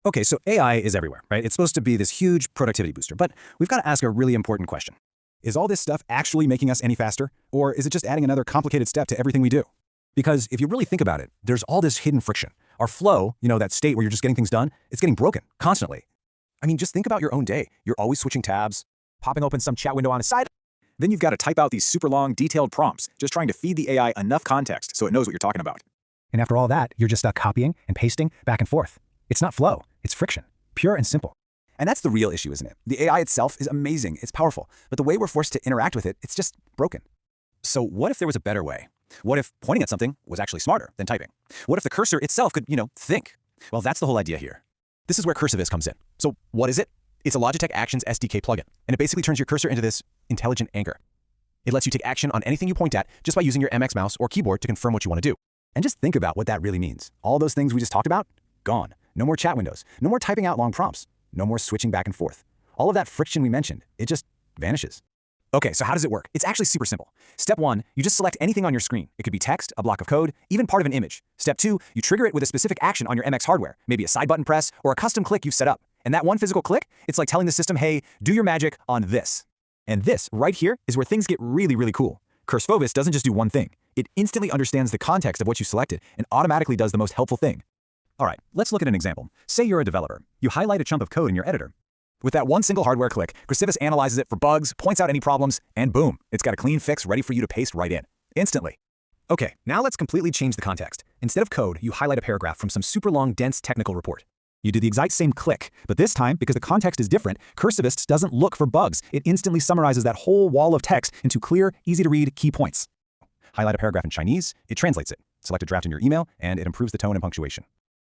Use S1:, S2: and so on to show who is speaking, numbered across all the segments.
S1: Okay, so AI is everywhere, right? It's supposed to be this huge productivity booster, but we've got to ask a really important question. Is all this stuff actually making us any faster? Or is it just adding another complicated step to everything we do? Because if you really think about it, there's all this hidden friction. Our flow, that state where you're just getting things done, it's getting broken constantly. I mean, just think about your own day. You're always switching tabs, popping open some chat window on the side. Then you've got to type out these super long, detailed prompts, just trying to feed the AI enough context so it knows what you're talking about.
S2: And after all that, you're just stuck copying and pasting back and forth. It's not flow, it's friction, pure and simple.
S1: And that's the real issue, isn't it? The AI itself is amazing, it's powerful, but the way we're forced to interact with it, it's just broken. So what if there was a better way? What if pointing at something was actually smarter than typing? What if the cursor itself could, think? Well, that's the whole idea here. This is where Cursivis comes in. So what is it? It's a Logitech Actions SDK plugin, and it basically turns your cursor into this intelligent anchor. It lets you take action on anything you point at just by using your MX mouse or keyboard to confirm what you want to do. And just think about what that really means. All those things we just talked about, gone. No more chat windows, no more typing out long prompts, no more switching back and forth. All of that friction we mentioned, it just vanishes. Okay, so how does it work? It's actually super simple. Step 1, you just select anything on your screen. It could be text, a block of code, even part of an image. Step 2, you trigger it with a specific action on your MX hardware, maybe a side button press or a custom click you've set up. And that one physical click, it's like telling the system, hey, do your magic on this. And this right here is where things get really, really cool. Cursivis doesn't just do one thing. It instantly understands the context of what you selected and automatically does the most helpful thing. All right, let's look at an example. Say you're a developer. You highlight a chunk of code in your editor. With that one single hardware click, Cursivis analyzes it for bugs, points out any problems, and boom, it's got a clean fix ready for you to paste right in, instantly. Okay, now let's completely change the context. Instead of code, you highlight a paragraph from some super long, dense technical report. You do the exact same click, but this time, because the context is different, Cursivis doesn't look for bugs. It instantly summarizes that whole wall of text into clear, easy-to-read key points. Highlight a paragraph in Chinese, it translates it. Select a draft in your email, and it improves the tone and punctuation.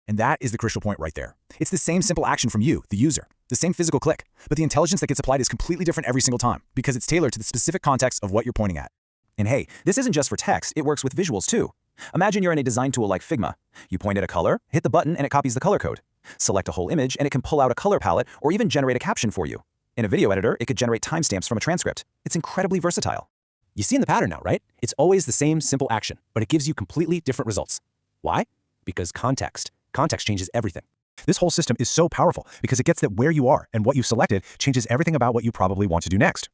S1: And that is the crucial point right there. It's the same simple action from you, the user, the same physical click, but the intelligence that gets applied is completely different every single time because it's tailored to the specific context of what you're pointing at. And hey, this isn't just for text, it works with visuals too. Imagine you're in a design tool like Figma. You point at a color, hit the button, and it copies the color code. Select a whole image, and it can pull out a color palette or even generate a caption for you. In a video editor, it could generate timestamps from a transcript. It's incredibly versatile. You see in the pattern now, right? It's always the same simple action, but it gives you completely different results. Why? Because context. Context changes everything. This whole system is so powerful because it gets that where you are and what you selected changes everything about what you probably want to do next.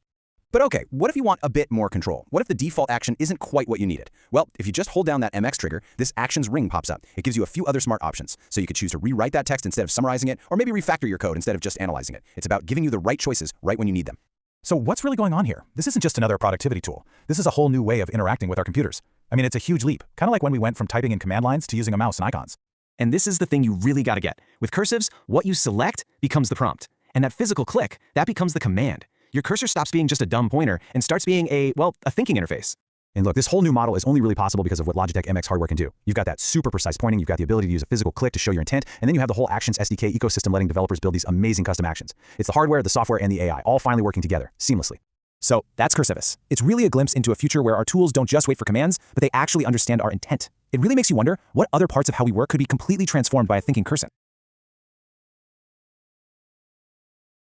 S1: But okay, what if you want a bit more control? What if the default action isn't quite what you needed? Well, if you just hold down that MX trigger, this actions ring pops up. It gives you a few other smart options. So you could choose to rewrite that text instead of summarizing it, or maybe refactor your code instead of just analyzing it. It's about giving you the right choices right when you need them.
S2: So what's really going on here? This isn't just another productivity tool. This is a whole new way of interacting with our computers. I mean, it's a huge leap, kind of like when we went from typing in command lines to using a mouse and icons.
S3: And this is the thing you really got to get. With Cursives, what you select becomes the prompt. And that physical click, that becomes the command. Your cursor stops being just a dumb pointer and starts being a thinking interface.
S2: And look, this whole new model is only really possible because of what Logitech MX hardware can do. You've got that super precise pointing, you've got the ability to use a physical click to show your intent, and then you have the whole Actions SDK ecosystem letting developers build these amazing custom actions. It's the hardware, the software, and the AI all finally working together seamlessly. So that's Cursivis. It's really a glimpse into a future where our tools don't just wait for commands, but they actually understand our intent. It really makes you wonder what other parts of how we work could be completely transformed by a thinking cursor.